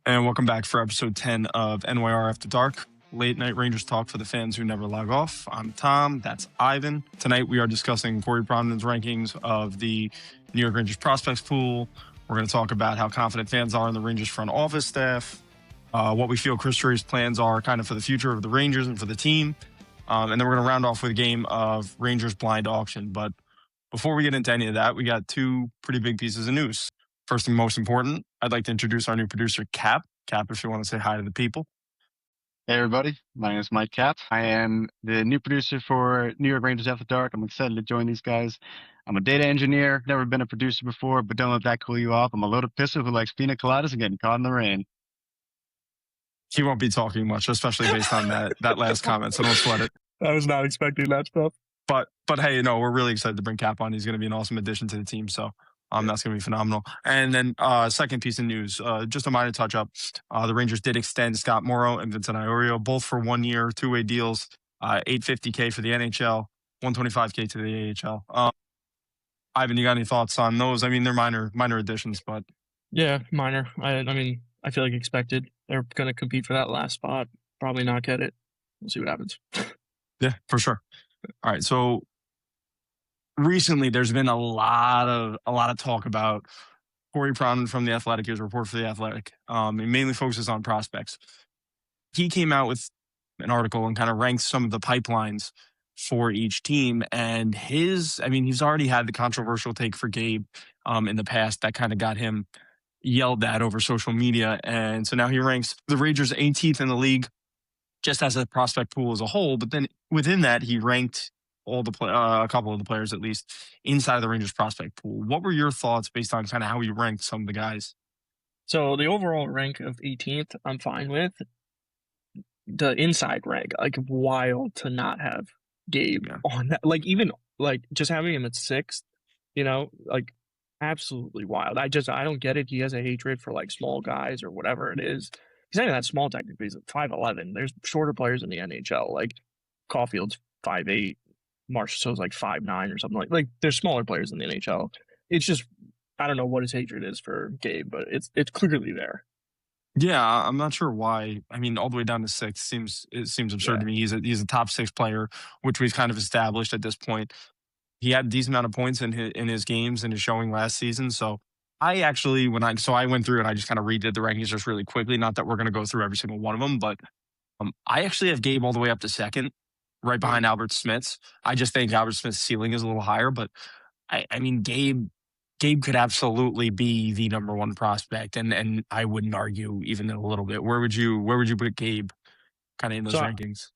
And welcome back for episode 10 of NYR After Dark, late night Rangers talk for the fans who never log off. I'm Tom, that's Ivan. Tonight we are discussing Corey Pronman's rankings of the New York Rangers prospects pool. We're going to talk about how confident fans are in the Rangers front office staff, what we feel Chris Drury's plans are kind of for the future of the Rangers and for the team. And then we're going to round off with a game of Rangers blind auction. But before we get into any of that, we got two pretty big pieces of news. First and most important, I'd like to introduce our new producer, Cap. Cap, if you want to say hi to the people. Hey, everybody. My name is Mike Cap. I am the new producer for New York Rangers After Dark. I'm excited to join these guys. I'm a data engineer, never been a producer before, but don't let that cool you off. I'm a loaded pistol who likes pina coladas and getting caught in the rain. He won't be talking much, especially based on that last comment, so don't sweat it. I was not expecting that stuff. But hey, we're really excited to bring Cap on. He's going to be an awesome addition to the team, so that's going to be phenomenal. And then second piece of news, just a minor touch-up. The Rangers did extend Scott Morrow and Vincent Iorio, both for 1 year, two-way deals, $850K for the NHL, $125K to the AHL. Ivan, you got any thoughts on those? I mean, they're minor additions, but... Yeah, minor. I mean, I feel like expected. They're going to compete for that last spot. Probably not get it. We'll see what happens. Yeah, for sure. All right, so recently there's been a lot of talk about Corey Pronman from The Athletic, his report for The Athletic. It mainly focuses on prospects. He came out with an article and kind of ranked some of the pipelines for each team. And he's already had the controversial take for Gabe in the past that kind of got him yelled at over social media. And so now he ranks the Rangers 18th in the league just as a prospect pool as a whole. But then within that, he ranked all the a couple of the players, at least, inside of the Rangers prospect pool. What were your thoughts based on kind of how he ranked some of the guys? So the overall rank of 18th, I'm fine with. The inside rank, like, wild to not have Gabe on that. Like, even like just having him at 6th, like, absolutely wild. I don't get it. He has a hatred for like small guys or whatever it is. He's not even that small technically. He's 5'11". There's shorter players in the NHL. Like Caulfield's 5'8". Marchessault's like 5'9" or something like there's smaller players in the NHL. It's just, I don't know what his hatred is for Gabe, but it's clearly there. Yeah, I'm not sure why. I mean, all the way down to 6 seems absurd to me. He's a top 6 player, which we've kind of established at this point. He had a decent amount of points in his games and his showing last season. So I actually, I went through and I just kind of redid the rankings just really quickly. Not that we're going to go through every single one of them, but I actually have Gabe all the way up to 2nd, right behind Albert Smith's. I just think Albert Smith's ceiling is a little higher, but I mean, Gabe could absolutely be the number 1 prospect, and I wouldn't argue even a little bit. Where would you put Gabe kind of in those rankings?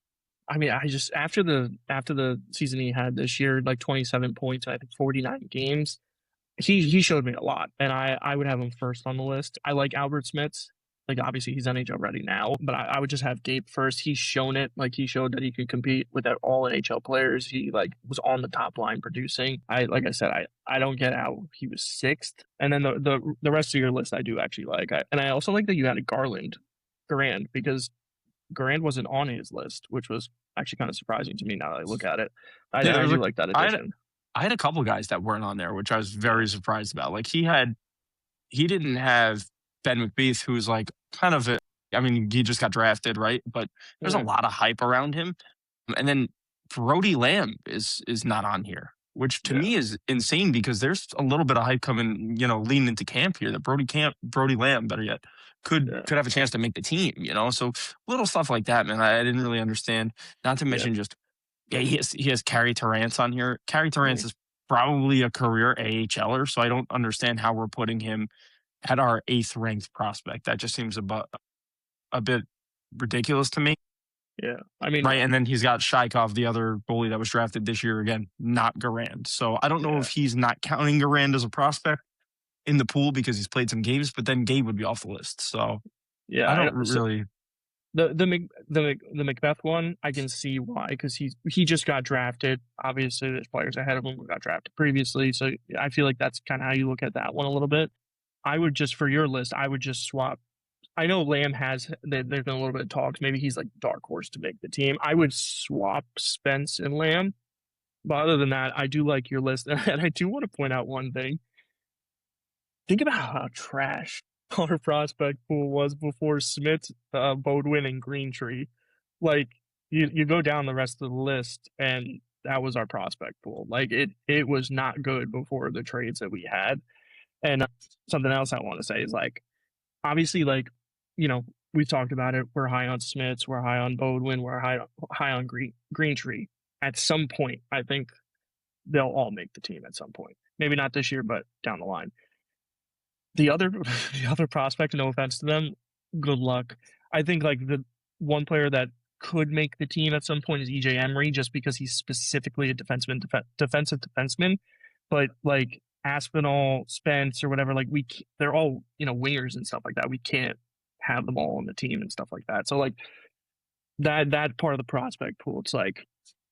I mean, I just after the season he had this year, like 27 points, I think 49 games, he showed me a lot, and I would have him first on the list. I like Albert Smith's. Like, obviously, he's NHL ready now, but I would just have Gabe first. He's shown it. Like, he showed that he could compete with all NHL players. He, like, was on the top line producing. Like I said, I don't get how he was 6th. And then the rest of your list I do actually like. And I also like that you had a Garand, because Garand wasn't on his list, which was actually kind of surprising to me now that I look at it. I do like that addition. I had a couple guys that weren't on there, which I was very surprised about. Like, he didn't have Ben McBeath, who's like kind of he just got drafted, right? But there's a lot of hype around him. And then Brody Lamb is not on here, which to me is insane, because there's a little bit of hype coming, leading into camp here that Brody Lamb, better yet, could have a chance to make the team, So little stuff like that, man, I didn't really understand. Not to mention he has Carey Terrance on here. Carey Terrance is probably a career AHLer, so I don't understand how we're putting him at our 8th ranked prospect. That just seems a bit ridiculous to me. Yeah, I mean, right. And then he's got Shaikov, the other goalie that was drafted this year, again, not Garand. So I don't know if he's not counting Garand as a prospect in the pool because he's played some games, but then Gabe would be off the list. So I don't really. The Macbeth one, I can see why, because he just got drafted. Obviously, there's players ahead of him who got drafted previously, so I feel like that's kind of how you look at that one a little bit. I would just, for your list, I would just swap. I know Lamb there's been a little bit of talks. Maybe he's like dark horse to make the team. I would swap Spence and Lamb. But other than that, I do like your list. And I do want to point out one thing. Think about how trash our prospect pool was before Smith, Bodwin, and Greentree. Like you go down the rest of the list, and that was our prospect pool. Like it was not good before the trades that we had. And something else I want to say is like, obviously, like, you know, we've talked about it. We're high on Smiths, we're high on Bodwin, we're high on Greentree. At some point, I think they'll all make the team at some point. Maybe not this year, but down the line. The other prospect, no offense to them, good luck. I think like the one player that could make the team at some point is EJ Emery, just because he's specifically a defensive defenseman. But like Aspinall, Spence, or whatever, like they're all, you know, wingers and stuff like that. We can't have them all on the team and stuff like that. So like that part of the prospect pool, it's like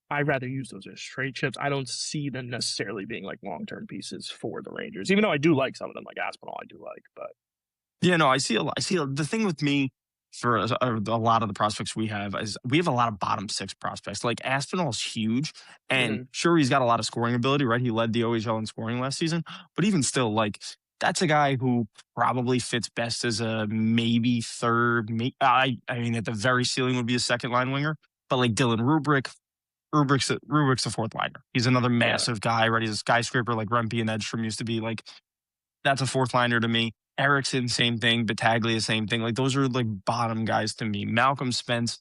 I'd rather use those as trade chips. I don't see them necessarily being like long-term pieces for the Rangers, even though I do like some of them, like Aspinall, I do like. But Yeah, no, I see a lot. The thing with me for a lot of the prospects we have is we have a lot of bottom six prospects. Like Aspinall's huge, and sure, he's got a lot of scoring ability, right? He led the OHL in scoring last season, but even still, like that's a guy who probably fits best as a maybe third. I mean, at the very ceiling would be a second line winger, but like Dylan Rubrick's a fourth liner. He's another massive guy, right? He's a skyscraper like Rempe and Edstrom used to be. Like that's a fourth liner to me. Erickson, same thing. Battaglia, same thing. Like those are like bottom guys to me. Malcolm Spence,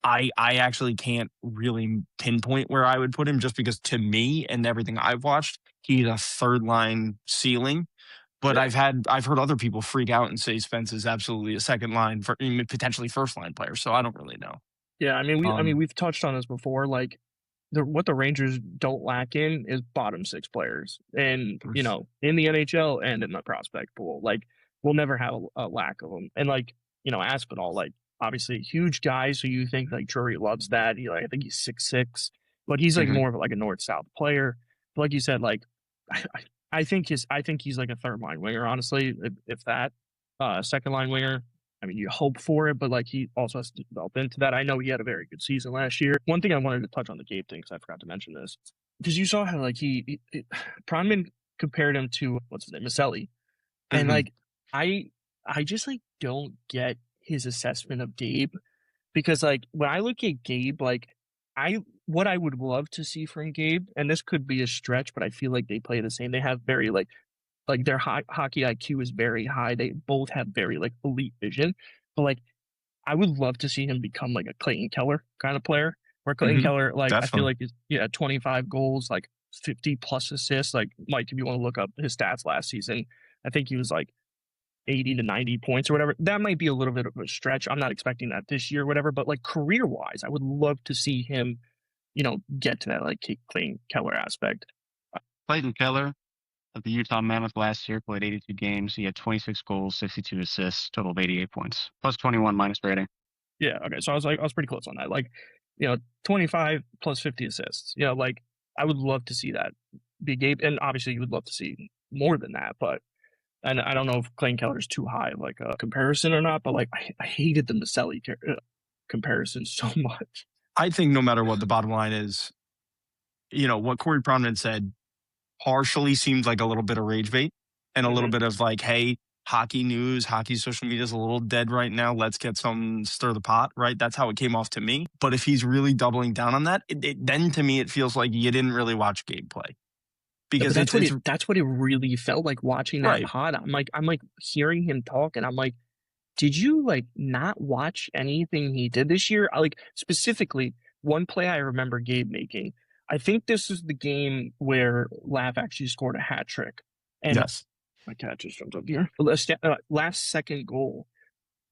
I actually can't really pinpoint where I would put him, just because to me and everything I've watched, he's a third line ceiling. But I've heard other people freak out and say Spence is absolutely a second line, for potentially first line player. So I don't really know. Yeah, I mean we've touched on this before. Like what the Rangers don't lack in is bottom six players, and you know, in the NHL and in the prospect pool, like we'll never have a lack of them. And like, you know, Aspinall, like obviously huge guy, so you think like Drury loves that. I think he's 6'6", but he's like more of like a north south player. But like you said, like I think he's like a third line winger, honestly, if that. Second line winger, I mean, you hope for it, but like he also has to develop into that. I know he had a very good season last year. One thing I wanted to touch on the Gabe thing, because I forgot to mention this, because you saw how like Pronman compared him to what's his name, Maselli, and like I just like don't get his assessment of Gabe, because like when I look at Gabe, like what I would love to see from Gabe, and this could be a stretch, but I feel like they play the same. They have very like their hockey IQ is very high. They both have very like elite vision, but like I would love to see him become like a Clayton Keller kind of player. Where Clayton Keller, like I feel like is 25 goals, like 50 plus assists. Like Mike, if you want to look up his stats last season, I think he was like 80 to 90 points or whatever. That might be a little bit of a stretch. I'm not expecting that this year or whatever, but like career wise, I would love to see him, you know, get to that like Clayton Keller aspect. Clayton Keller of the Utah Mammoth last year played 82 games. He had 26 goals, 62 assists, total of 88 points, plus 21 minus rating. Yeah, okay. So I was pretty close on that. Like, you know, 25 plus 50 assists. You know, like I would love to see that be Gabe, and obviously you would love to see more than that, but and I don't know if Clayton Keller is too high like a comparison or not, but like I hated the Maselli comparison so much. I think no matter what the bottom line is, you know, what Corey Pronman said partially seems like a little bit of rage bait and a little bit of like, hey, hockey news, hockey social media is a little dead right now. Let's get some stir the pot, right? That's how it came off to me. But if he's really doubling down on that, then to me it feels like you didn't really watch Gabe play. Because that's what it really felt like watching that pod. I'm like hearing him talk, and I'm like, did you like not watch anything he did this year? Like specifically one play I remember Gabe making. I think this is the game where Laff actually scored a hat trick. And yes, my cat just jumped up here. Last second goal,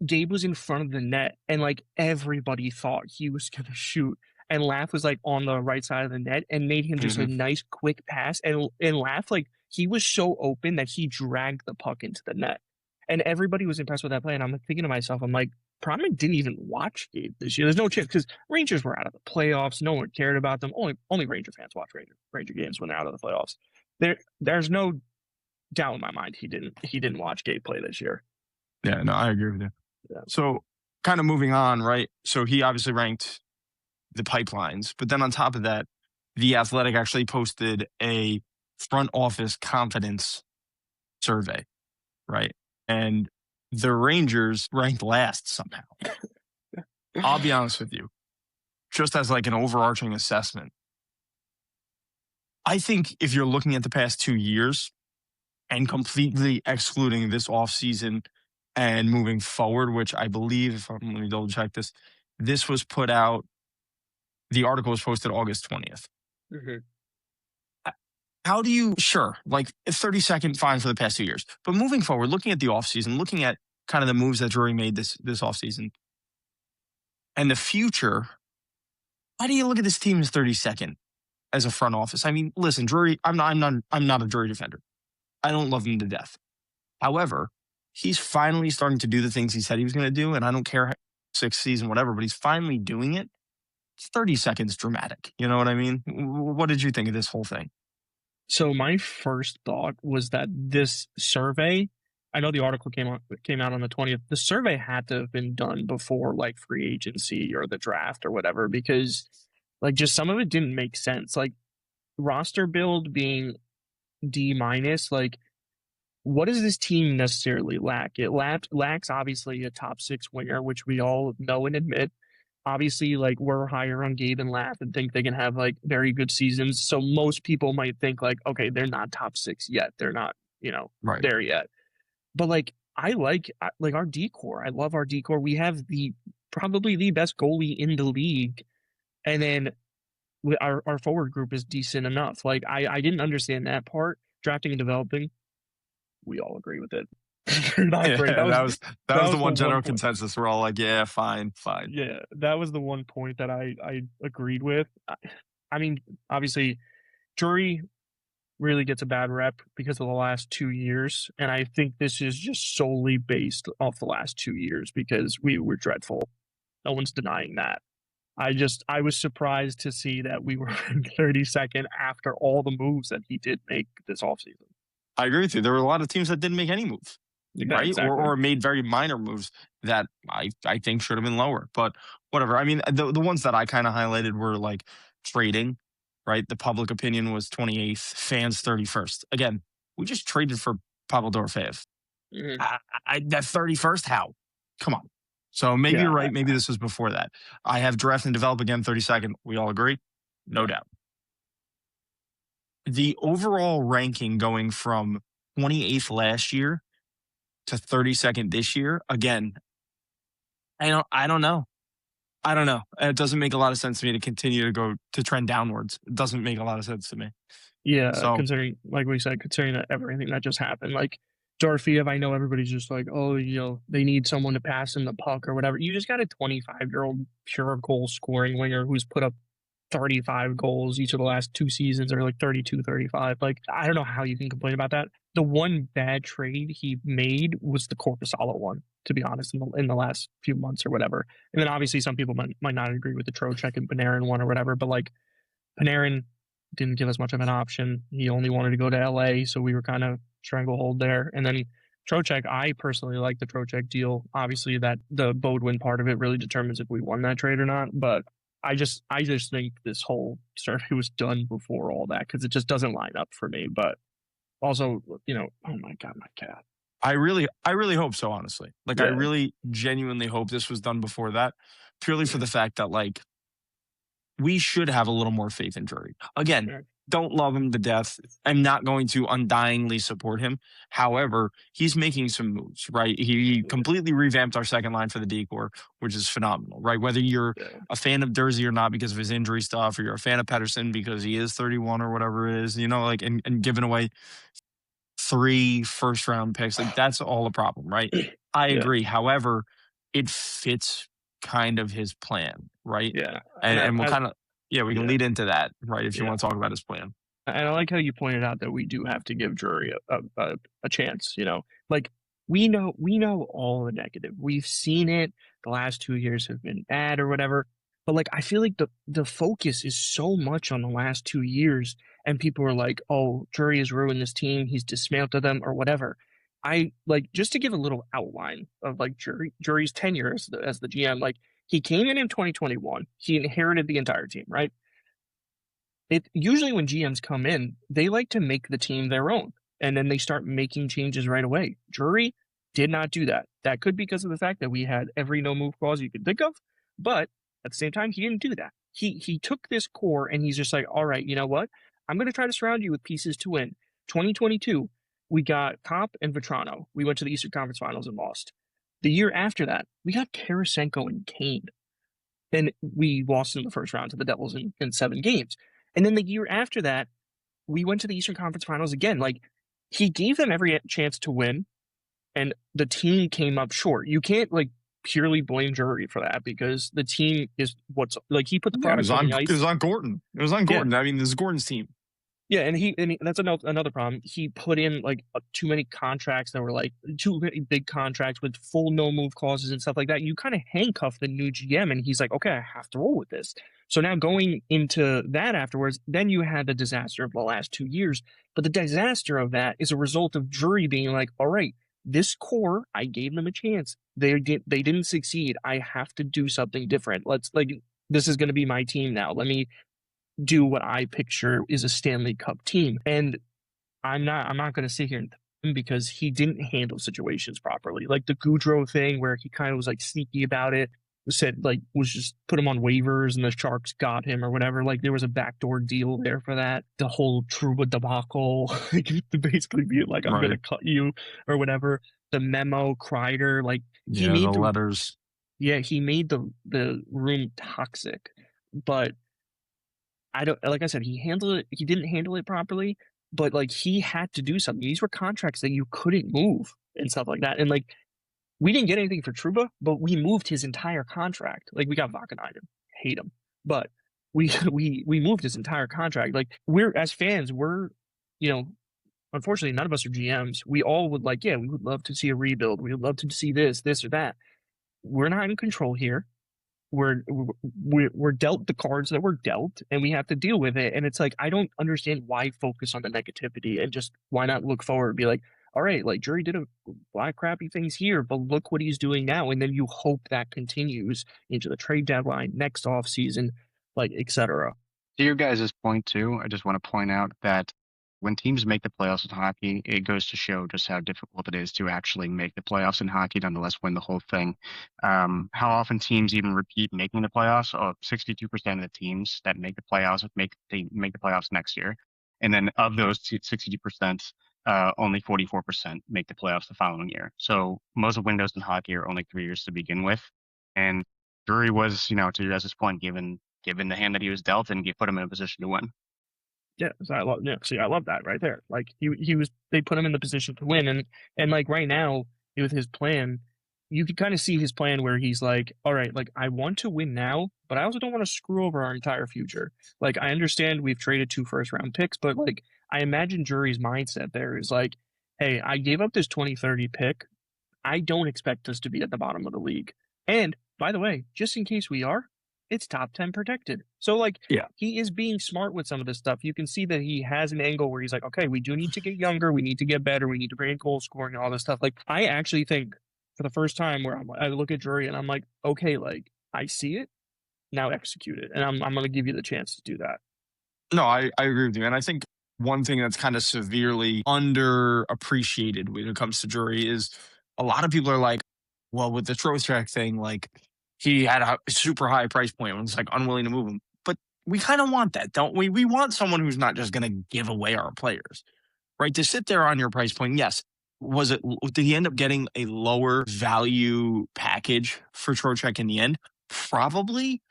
Gabe was in front of the net, and like everybody thought he was gonna shoot. And Laff was like on the right side of the net and made him just a nice quick pass. And Laff, like he was so open that he dragged the puck into the net. And everybody was impressed with that play. And I'm thinking to myself, I'm like, Pronman didn't even watch Gabe this year. There's no chance, because Rangers were out of the playoffs. No one cared about them. Only Ranger fans watch Ranger games when they're out of the playoffs. There's no doubt in my mind he didn't watch Gabe play this year. Yeah, no, I agree with you. Yeah. So kind of moving on, right? So he obviously ranked the pipelines, but then on top of that, The Athletic actually posted a front office confidence survey, right? and the Rangers ranked last somehow. I'll be honest with you, just as like an overarching assessment. I think if you're looking at the past 2 years and completely excluding this offseason and moving forward, which I believe, if I'm, let me double check this, this was put out, the article was posted August 20th. How do you, sure, like a 30-second fine for the past 2 years. But moving forward, looking at the offseason, looking at kind of the moves that Drury made this offseason and the future, how do you look at this team as 32nd as a front office? I mean, listen, Drury, I'm not a Drury defender. I don't love him to death. However, he's finally starting to do the things he said he was going to do, and I don't care, sixth season, whatever, but he's finally doing it. 30 seconds dramatic. You know what I mean? What did you think of this whole thing? So my first thought was that this survey, I know the article came out on the 20th. The survey had to have been done before like free agency or the draft or whatever, because like just some of it didn't make sense. Like roster build being D-, like what does this team necessarily lack? It lacks obviously a top 6 winger, which we all know and admit. Obviously, like we're higher on Gabe and Lath and think they can have like very good seasons. So most people might think like, okay, they're not top 6 yet. They're not, Right. there yet. But like I like our decor. I love our decor. We have probably the best goalie in the league, and then our forward group is decent enough. Like I didn't understand that part. Drafting and developing, we all agree with it. Not great. That was the one general point. consensus. We're all like, yeah, fine. Yeah, that was the one point that I agreed with. I mean, obviously, Drury really gets a bad rep because of the last 2 years, and I think this is just solely based off the last 2 years because we were dreadful. No one's denying that. I was surprised to see that we were ranked 32nd after all the moves that he did make this offseason. I agree with you. There were a lot of teams that didn't make any moves. Right? Exactly. Or made very minor moves that I think should have been lower. But whatever. I mean, the ones that I kind of highlighted were like trading, right? The public opinion was 28th, fans 31st. Again, we just traded for Pavel Dorofeyev. That 31st, how? Come on. So maybe you're right. Maybe this was before that. I have draft and develop again, 32nd. We all agree? No doubt. The overall ranking going from 28th last year to 32nd this year, again, I don't know. It doesn't make a lot of sense to me to continue to trend downwards. It doesn't make a lot of sense to me. Yeah, so, considering, like we said, considering everything that just happened, like Dorofeyev, I know everybody's just like, oh, they need someone to pass in the puck or whatever. You just got a 25-year-old pure goal scoring winger who's put up 35 goals each of the last 2 seasons, or like 32, 35. Like, I don't know how you can complain about that. The one bad trade he made was the Korpisalo one, to be honest, in the last few months or whatever. And then obviously some people might not agree with the Trocheck and Panarin one or whatever, but like Panarin didn't give us much of an option. He only wanted to go to LA, so we were kind of stranglehold there. And then Trocheck, I personally like the Trocheck deal. Obviously that the Bodwin part of it really determines if we won that trade or not, but I just think this whole survey was done before all that because it just doesn't line up for me. But also, oh my God, my cat. I really hope so, honestly. Like, I really genuinely hope this was done before that, purely for the fact that, like, we should have a little more faith in Drury. Again, don't love him to death. I'm not going to undyingly support him. However, he's making some moves, right? He completely revamped our second line for the decor, which is phenomenal, right? Whether you're a fan of Dursey or not because of his injury stuff, or you're a fan of Pettersson because he is 31 or whatever it is, like, and giving away 3 first-round picks, like, that's all a problem, right? I agree. However, it fits kind of his plan, right? Yeah. And we'll kind of, we can lead into that, right? If you want to talk about his plan. And I like how you pointed out that we do have to give Drury a chance, like we know all the negative. We've seen it. The last 2 years have been bad or whatever. But like, I feel like the focus is so much on the last 2 years, and people are like, oh, Drury has ruined this team. He's dismantled them or whatever. I like, just to give a little outline of like Drury's tenure as the GM, like he came in 2021, he inherited the entire team, right? Usually when GMs come in, they like to make the team their own, and then they start making changes right away. Drury Did not do that. That could be because of the fact that we had every no move clause you could think of, but at the same time, he didn't do that. He took this core and he's just like, all right, you know what? I'm going to try to surround you with pieces to win. 2022, we got Pop and Vetrano. We went to the Eastern Conference Finals and lost. The year after that, we got Tarasenko and Kane, and we lost in the first round to the Devils in 7 games. And then the year after that, we went to the Eastern Conference Finals again. Like, he gave them every chance to win, and the team came up short. You can't like purely blame Drury for that because the team is what's like he put the product on the ice. It was on Gordon. It was on Gordon. Yeah. I mean, this is Gordon's team. Yeah, and that's another problem. He put in like too many contracts that were like too many big contracts with full no move clauses and stuff like that. You kind of handcuff the new GM, and he's like, okay, I have to roll with this. So now going into that afterwards, then you had the disaster of the last 2 years. But the disaster of that is a result of Drury being like, all right, this core, I gave them a chance. They didn't succeed. I have to do something different. This is going to be my team now. Let me do what I picture is a Stanley Cup team. And I'm not going to sit here and him because he didn't handle situations properly. Like the Goudreau thing where he kind of was like sneaky about it, said like was just put him on waivers and the Sharks got him or whatever. Like there was a backdoor deal there for that. The whole Trouba debacle, to basically be like, I'm going to cut you or whatever. The memo, Kreider, like he made the letters. Yeah, he made the room toxic, but I don't, like I said, he didn't handle it properly, but like he had to do something. These were contracts that you couldn't move and stuff like that. And like, we didn't get anything for Trouba, but we moved his entire contract. Like we got Vakanainen, hate him, but we moved his entire contract. Like we're, as fans, unfortunately none of us are GMs. We all would like, yeah, we would love to see a rebuild. We would love to see this or that. We're not in control here. We're dealt the cards that we're dealt, and we have to deal with it. And it's like, I don't understand why focus on the negativity and just why not look forward and be like, all right, like Drury did a lot of crappy things here, but look what he's doing now. And then you hope that continues into the trade deadline, next off season, like, etc. To your guys' point too, I just want to point out that when teams make the playoffs in hockey, it goes to show just how difficult it is to actually make the playoffs in hockey, nonetheless win the whole thing. How often teams even repeat making the playoffs? 62% of the teams that make the playoffs make the playoffs next year, and then of those 62%, only 44% make the playoffs the following year. So most of windows in hockey are only 3 years to begin with, and Drury was, to your guys' point, given the hand that he was dealt, and put him in a position to win. Yeah, so I love that right there. Like they put him in the position to win, and like right now with his plan, you can kind of see his plan where he's like, all right, like I want to win now, but I also don't want to screw over our entire future. Like I understand we've traded 2 first-round picks, but like I imagine Drury's mindset there is like, hey, I gave up this 2030 pick. I don't expect us to be at the bottom of the league. And by the way, just in case we are, it's top 10 protected. So like, yeah, he is being smart with some of this stuff. You can see that he has an angle where he's like, okay, we do need to get younger. We need to get better. We need to bring in goal scoring and all this stuff. Like I actually think for the first time where I look at Drury and I'm like, okay, like I see it, now execute it. And I'm going to give you the chance to do that. No, I agree with you. And I think one thing that's kind of severely underappreciated when it comes to Drury is a lot of people are like, well, with the Trocheck thing, like he had a super high price point and was like unwilling to move him. But we kind of want that, don't we? We want someone who's not just going to give away our players, right? To sit there on your price point. Yes. Did he end up getting a lower value package for Trocheck in the end? Probably.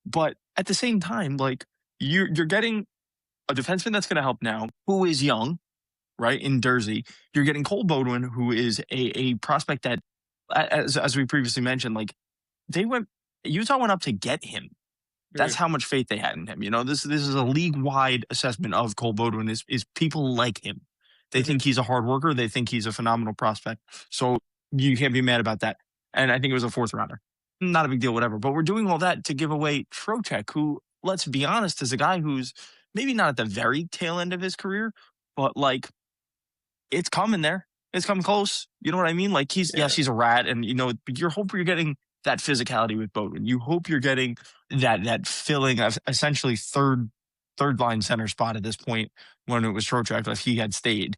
But at the same time, like you're getting a defenseman that's going to help now, who is young, right? In Jersey, you're getting Cole Beaudoin, who is a prospect that, as we previously mentioned, like Utah went up to get him. That's how much faith they had in him. This is a league-wide assessment of Cole Beaudoin is people like him. They think he's a hard worker. They think he's a phenomenal prospect. So you can't be mad about that. And I think it was a 4th rounder. Not a big deal, whatever. But we're doing all that to give away Trocheck, who, let's be honest, is a guy who's maybe not at the very tail end of his career, but like it's coming there. It's coming close. You know what I mean? Like yes, he's a rat, and you're hoping you're getting that physicality with Beaudoin. You hope you're getting that filling of essentially third line center spot at this point when it was Trocheck if he had stayed.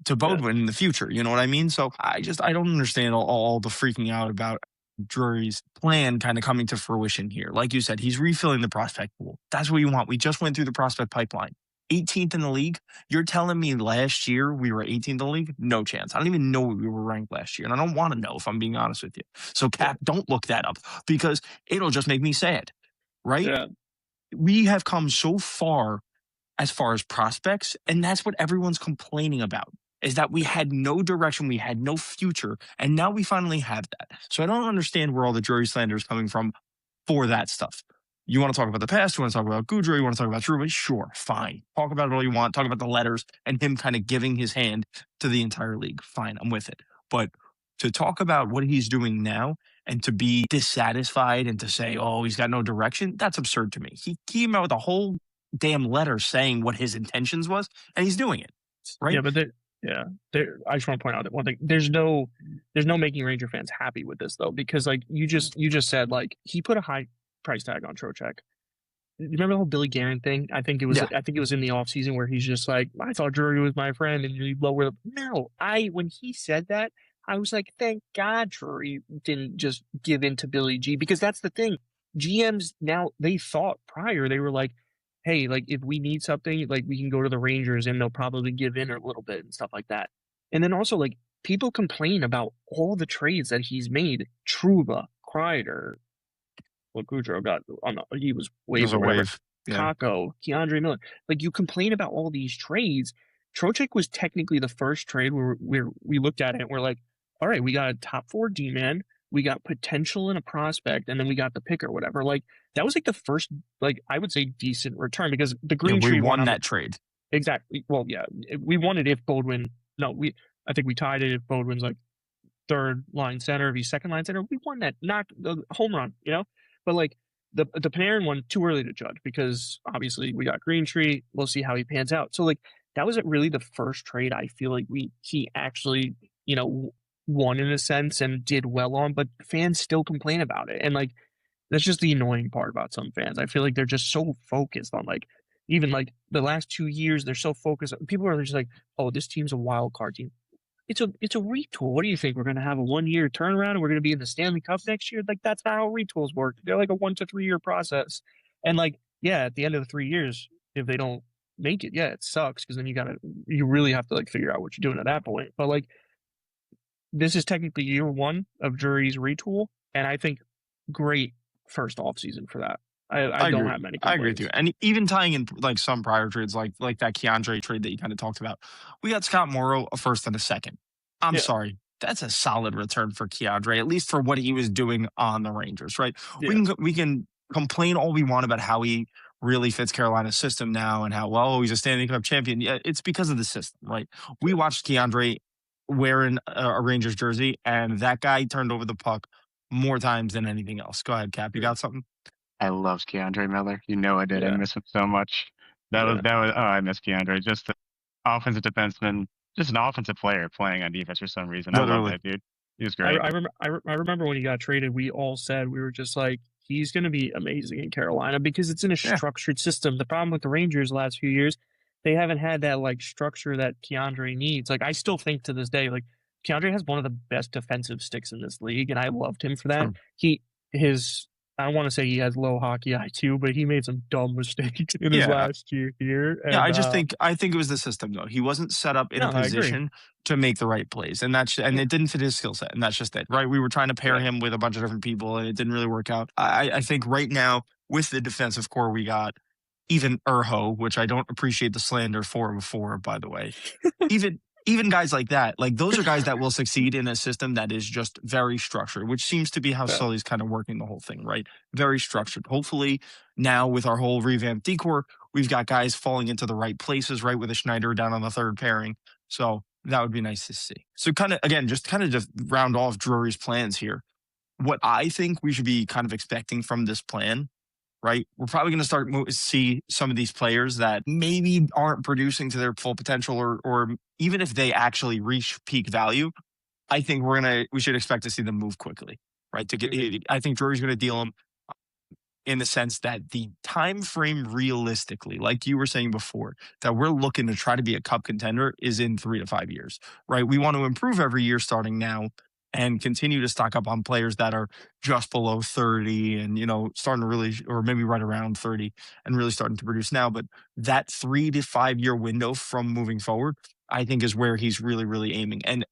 to Bodwin in the future. You know what I mean? So I don't understand all the freaking out about Drury's plan kind of coming to fruition here. Like you said, he's refilling the prospect pool. That's what you want. We just went through the prospect pipeline. 18th in the league. You're telling me last year we were 18th in the league? No chance. I don't even know we were ranked last year. And I don't want to know, if I'm being honest with you. So Cap, don't look that up because it'll just make me sad. Right? Yeah. We have come so far as prospects, and that's what everyone's complaining about, is that we had no direction, we had no future, and now we finally have that. So I don't understand where all the Drury slander is coming from for that stuff. You want to talk about the past, you want to talk about Goudreau, you want to talk about Drury, sure, fine. Talk about it all you want, talk about the letters and him kind of giving his hand to the entire league. Fine, I'm with it. But to talk about what he's doing now and to be dissatisfied and to say, oh, he's got no direction, that's absurd to me. He came out with a whole damn letter saying what his intentions was, and he's doing it, right? Yeah, but I just want to point out that one thing. There's no making Ranger fans happy with this though, because like you just said, like he put a high price tag on Trocheck. You remember the whole Billy Guerin thing? I think it was in the offseason where he's just like, I thought Drury was my friend, and you lower the no. When he said that, I was like, thank God Drury didn't just give in to Billy G, because that's the thing. GMs now, they thought prior, they were like, hey, like if we need something, like we can go to the Rangers and they'll probably give in a little bit and stuff like that. And then also like people complain about all the trades that he's made. Trouba, Kreider, what Goudreau got he was waived or whatever. Yeah. Kako, Keandre Miller. Like you complain about all these trades. Trocheck was technically the first trade where we looked at it and we're like, all right, we got a top 4 D-man, we got potential in a prospect, and then we got the pick or whatever. Like that was like the first, like I would say, decent return, because the Green Tree we won that trade. Exactly. Well, yeah, we won it if Bodwin. No, I think we tied it if Bodwin's like third line center, if he's second line center. We won that, knocked the home run, you know. But like the Panarin one, too early to judge, because obviously we got Green Tree. We'll see how he pans out. So like that was really the first trade I feel like he actually, you know, won in a sense and did well on, but fans still complain about it. And like that's just the annoying part about some fans. I feel like they're just so focused on like, even like the last 2 years, they're so focused. People are just like, oh, this team's a wild card team. It's a retool. What do you think? We're going to have a 1-year turnaround and we're going to be in the Stanley Cup next year? Like that's not how retools work. They're like a 1 to 3 year process. And like, yeah, at the end of the 3 years, if they don't make it, yeah, it sucks, because then you really have to like figure out what you're doing at that point. But like, this is technically year 1 of Drury's retool, and I think great first offseason for that. I don't have many complaints. I agree with you. And even tying in like some prior trades, like that Keandre trade that you kind of talked about, we got Scott Morrow, a first and a second. I'm sorry. That's a solid return for Keandre, at least for what he was doing on the Rangers, right? Yeah. We can complain all we want about how he really fits Carolina's system now and how, well, he's a Stanley Cup champion. Yeah, it's because of the system, right? We watched Keandre wearing a Rangers jersey, and that guy turned over the puck more times than anything else. Go ahead, Cap. You got something? I love Keandre Miller. You know I did. Yeah. I miss him so much. That was I miss Keandre. Just an offensive defenseman, just an offensive player playing on defense for some reason. Literally. I love that dude. He was great. I remember when he got traded, we all said, we were just like, he's going to be amazing in Carolina because it's in a structured system. The problem with the Rangers the last few years, they haven't had that like structure that Keandre needs. Like I still think to this day, like Keandre has one of the best defensive sticks in this league, and I loved him for that. I don't want to say he has low hockey IQ, but he made some dumb mistakes in his last year here. And, I think it was the system though. He wasn't set up in a position to make the right plays, and it didn't fit his skill set, and that's just it, right? We were trying to pair him with a bunch of different people, and it didn't really work out. I think right now with the defensive core we got, even Urho, which I don't appreciate the slander for before, by the way, even guys like that, like those are guys that will succeed in a system that is just very structured, which seems to be how Sully's kind of working the whole thing, right? Very structured. Hopefully now with our whole revamped decor, we've got guys falling into the right places, right? With a Schneider down on the third pairing. So that would be nice to see. So just round off Drury's plans here. What I think we should be kind of expecting from this plan, right? We're probably going to start to see some of these players that maybe aren't producing to their full potential, or even if they actually reach peak value, I think we should expect to see them move quickly, right? I think Drury's going to deal them in the sense that the time frame realistically, like you were saying before, that we're looking to try to be a cup contender is in 3 to 5 years, right? We want to improve every year starting now and continue to stock up on players that are just below 30 and, starting to really, or maybe right around 30 and really starting to produce now. But that 3 to 5 year window from moving forward, I think is where he's really, really aiming. And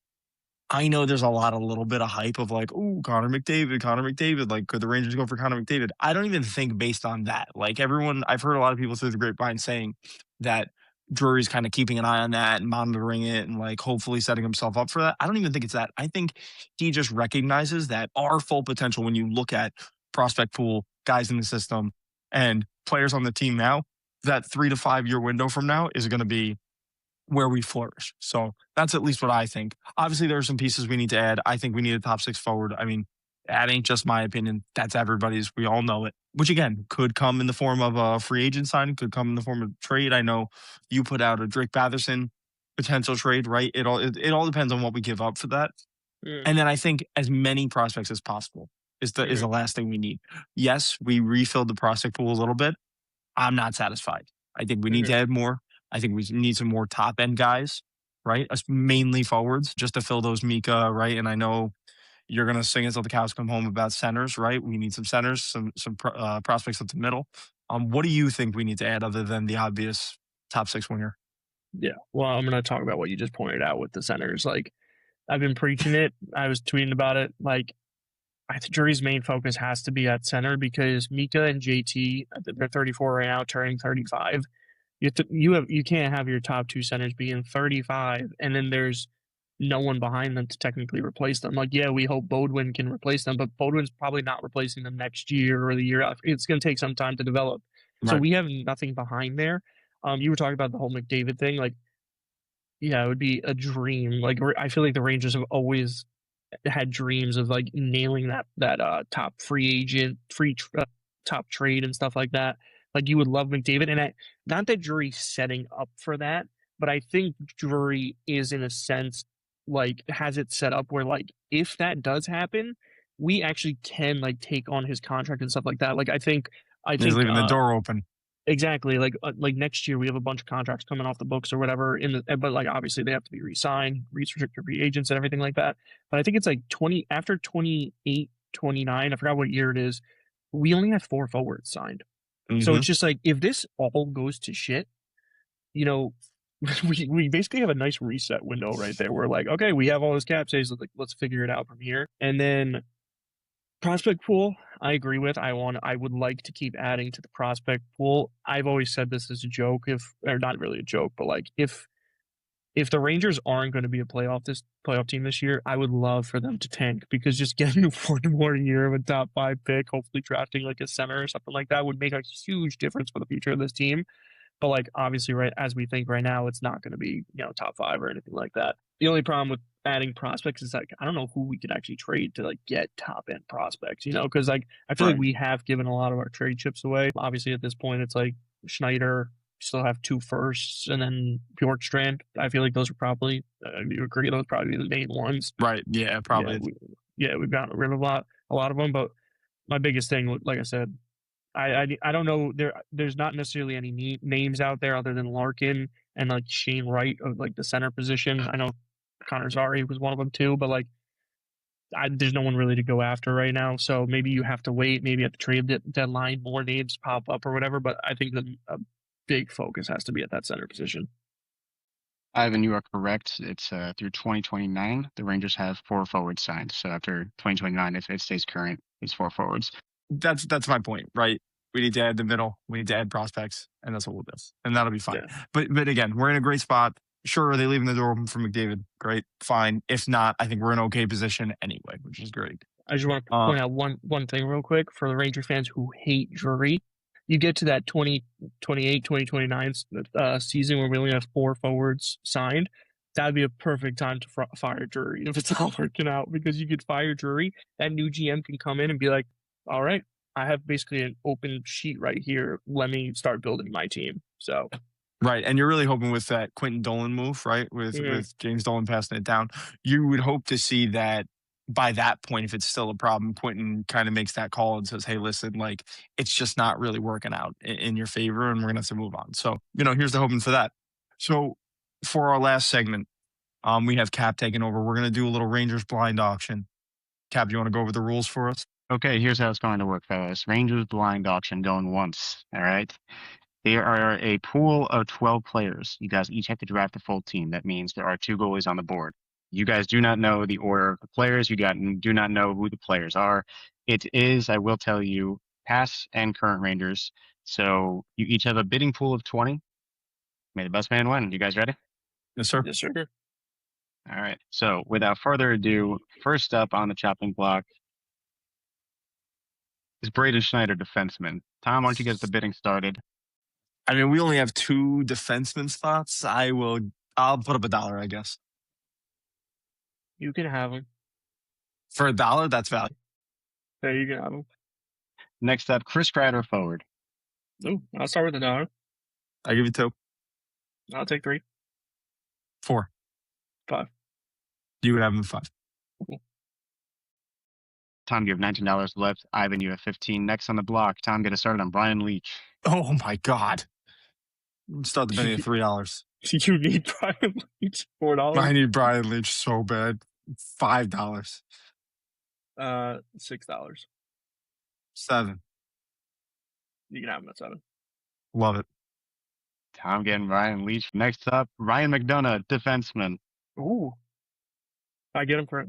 I know there's a little bit of hype of like, oh, Connor McDavid. Like, could the Rangers go for Connor McDavid? I don't even think based on that. Like I've heard a lot of people through the grapevine saying that Drury's kind of keeping an eye on that and monitoring it and like hopefully setting himself up for that. I don't even think it's that. I think he just recognizes that our full potential when you look at prospect pool, guys in the system, and players on the team now, that 3 to 5 year window from now is going to be where we flourish. So that's at least what I think. Obviously, there are some pieces we need to add. I think we need a top 6 forward. I mean, that ain't just my opinion. That's everybody's. We all know it. Which again could come in the form of a free agent signing, could come in the form of trade. I know you put out a Drake Batherson potential trade, right? It all depends on what we give up for that. And then I think as many prospects as possible is the last thing we need. Yes, we refilled the prospect pool a little bit. I'm not satisfied. I think we need to add more. I think we need some more top end guys, right? Us mainly forwards, just to fill those Mika, right? And I know you're gonna sing until the cows come home about centers, right? We need some centers, some prospects at the middle. What do you think we need to add other than the obvious top 6 winger? Yeah, well, I'm gonna talk about what you just pointed out with the centers. Like, I've been preaching it. I was tweeting about it. Like, I think Drury's main focus has to be at center because Mika and JT, they're 34 right now, turning 35. You can't have your top 2 centers being 35, and then there's no one behind them to technically replace them. Like, yeah, we hope Bodwin can replace them, but Bodwin's probably not replacing them next year or the year after. It's going to take some time to develop. So Right. we have nothing behind there. You were talking about the whole McDavid thing. Like, yeah, it would be a dream. Like, I feel like the Rangers have always had dreams of like nailing that top free agent, top trade and stuff like that. Like, you would love McDavid, and not that Drury's setting up for that, but I think Drury is in a sense like has it set up where like if that does happen, we actually can like take on his contract and stuff like that. Like, I think He's leaving the door open. exactly. Like next year we have a bunch of contracts coming off the books or whatever but like obviously they have to be re-signed, restricted free agents and everything like that. But I think it's like 20 after 28, 29, I forgot what year it is. We only have 4 forwards signed. So it's just like if this all goes to shit, we basically have a nice reset window right there. We're like, okay, we have all this cap space, let's figure it out from here. And then prospect pool, I agree with. I would like to keep adding to the prospect pool. I've always said this as a joke, or not really a joke, but like if the Rangers aren't going to be a playoff team this year, I would love for them to tank because just getting 1 more year of a top 5 pick, hopefully drafting like a center or something like that would make a huge difference for the future of this team. But like obviously, right as we think right now, it's not going to be top 5 or anything like that. The only problem with adding prospects is like I don't know who we could actually trade to like get top end prospects, because like I feel like we have given a lot of our trade chips away. Obviously, at this point, it's like Schneider. Still have 2 firsts and then Bjorkstrand. I feel like those are probably you agree those probably the main ones. Right. Yeah, probably. We've gotten rid of a lot of them, but my biggest thing, like I said, I don't know. There's not necessarily any names out there other than Larkin and like Shane Wright of like the center position. I know Connor Zary was one of them too, but like there's no one really to go after right now. So maybe you have to wait. Maybe at the trade deadline, more names pop up or whatever. But I think a big focus has to be at that center position. Ivan, you are correct. It's through 2029. The Rangers have 4 forwards signed. So after 2029, if it stays current, it's 4 forwards. That's my point, right? We need to add the middle. We need to add prospects, and that's what we'll do. And that'll be fine. Yeah. But again, we're in a great spot. Sure, are they leaving the door open for McDavid? Great, fine. If not, I think we're in an okay position anyway, which is great. I just want to point out one thing real quick for the Ranger fans who hate Drury. You get to that 2028, 2029 season where we only have 4 forwards signed. That'd be a perfect time to fire Drury if it's not working out because you could fire Drury. That new GM can come in and be like, all right, I have basically an open sheet right here. Let me start building my team. So. Right. And you're really hoping with that Quentin Dolan move, right? With James Dolan passing it down, you would hope to see that by that point, if it's still a problem, Quentin kind of makes that call and says, hey, listen, like, it's just not really working out in your favor, and we're going to have to move on. So, here's the hoping for that. So for our last segment, we have Cap taking over. We're going to do a little Rangers blind auction. Cap, do you want to go over the rules for us? Okay, here's how it's going to work, fellas. Rangers blind auction going once. All right. There are a pool of 12 players. You guys each have to draft a full team. That means there are 2 goalies on the board. You guys do not know the order of the players. You do not know who the players are. It is, I will tell you, past and current Rangers. So you each have a bidding pool of 20. May the best man win. You guys ready? Yes, sir. Yes, sir. All right. So without further ado, first up on the chopping block is Braden Schneider, defenseman. Tom, why don't you get the bidding started? I mean, we only have 2 defenseman spots. I'll put up $1, I guess. You can have him. For $1, that's value. Yeah, you can have him. Next up, Chris Kreider, forward. Ooh, I'll start with $1. I'll give you 2. I'll take 3. 4. 5. You would have him 5. Tom, you have $19 left. Ivan, you have 15. Next on the block, Tom, get us started on Brian Leach. Oh my God. Start the bidding at $3. You need Brian Leach. $4. I need Brian Leach so bad. $5. $6. 7. You can have him at 7. Love it. Tom getting Brian Leach. Next up, Ryan McDonough, defenseman. Ooh. I get him for.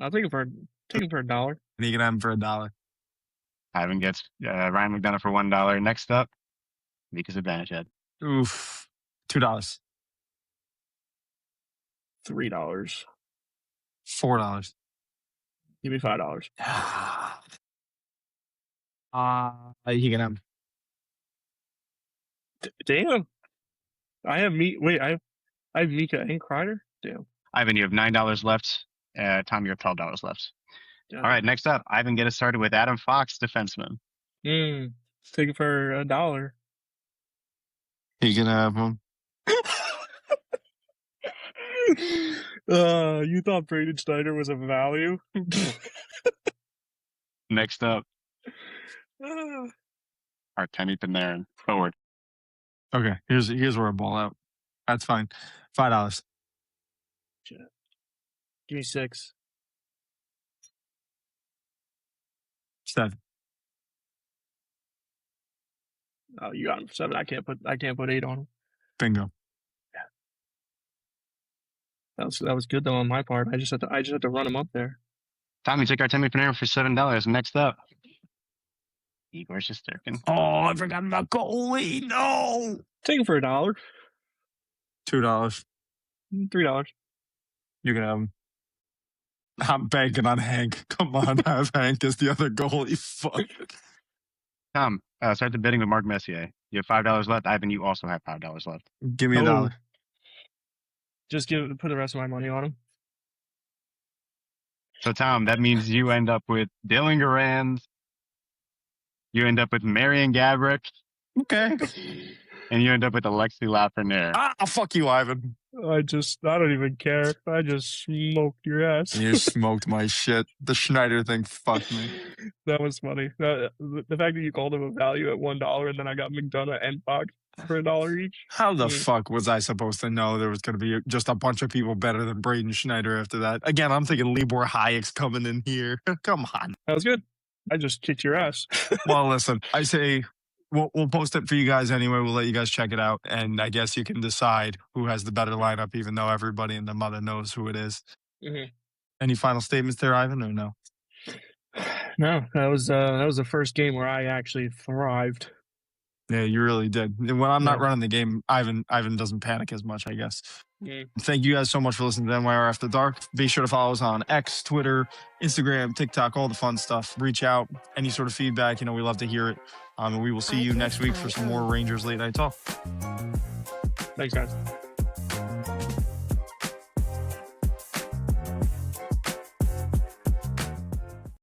I'll take him for $1. And you can have him for $1. Ivan gets Ryan McDonough for $1. Next up, Mika's advantage head. Oof. $2. $3. $4. Give me $5. You can have him. Damn. I have I have Mika and Kreider. Damn. Ivan, you have $9 left. Tom, you have $12 left. Damn. All right, next up, Ivan, get us started with Adam Fox, defenseman. Take it for $1. You can have him. You thought Braden Schneider was a value? Next up, Artemi Panarin, forward. Okay, here's where I ball out. That's fine. $5. Shit. Give me 6. 7. Oh, you got him for 7. I can't put 8 on him. Bingo. That was good though on my part. I just had to run him up there. Tom, you take Artemi Panarin for $7. Next up, Igor Shesterkin. Oh, I forgot about goalie. No. Take him for $1. $2. $3. You can have him. I'm banking on Hank. Come on, have Hank as the other goalie. Fuck. Tom, start the bidding with Mark Messier. You have $5 left. Ivan, you also have $5 left. Give me $1. Just put the rest of my money on him. So, Tom, that means you end up with Dylan Garand. You end up with Marian Gaborik. Okay. And you end up with Alexi Lafreniere. Fuck you, Ivan. I don't even care. I just smoked your ass. You smoked my shit. The Schneider thing fucked me. That was funny. The fact that you called him a value at $1 and then I got McDonough and Fox for $1 each. How the fuck was I supposed to know there was going to be just a bunch of people better than Braden Schneider after that? Again, I'm thinking Libor Hayek's coming in here. Come on. That was good. I just kicked your ass. Well, listen, I say we'll post it for you guys anyway. We'll let you guys check it out. And I guess you can decide who has the better lineup, even though everybody in the mother knows who it is. Mm-hmm. Any final statements there, Ivan, or no? No, that was the first game where I actually thrived. Yeah, you really did. When I'm not running the game, Ivan doesn't panic as much, I guess. Yeah. Thank you guys so much for listening to NYR After Dark. Be sure to follow us on X, Twitter, Instagram, TikTok, all the fun stuff. Reach out. Any sort of feedback, we love to hear it. And we will see you next week for some more Rangers Late Night Talk. Thanks, guys.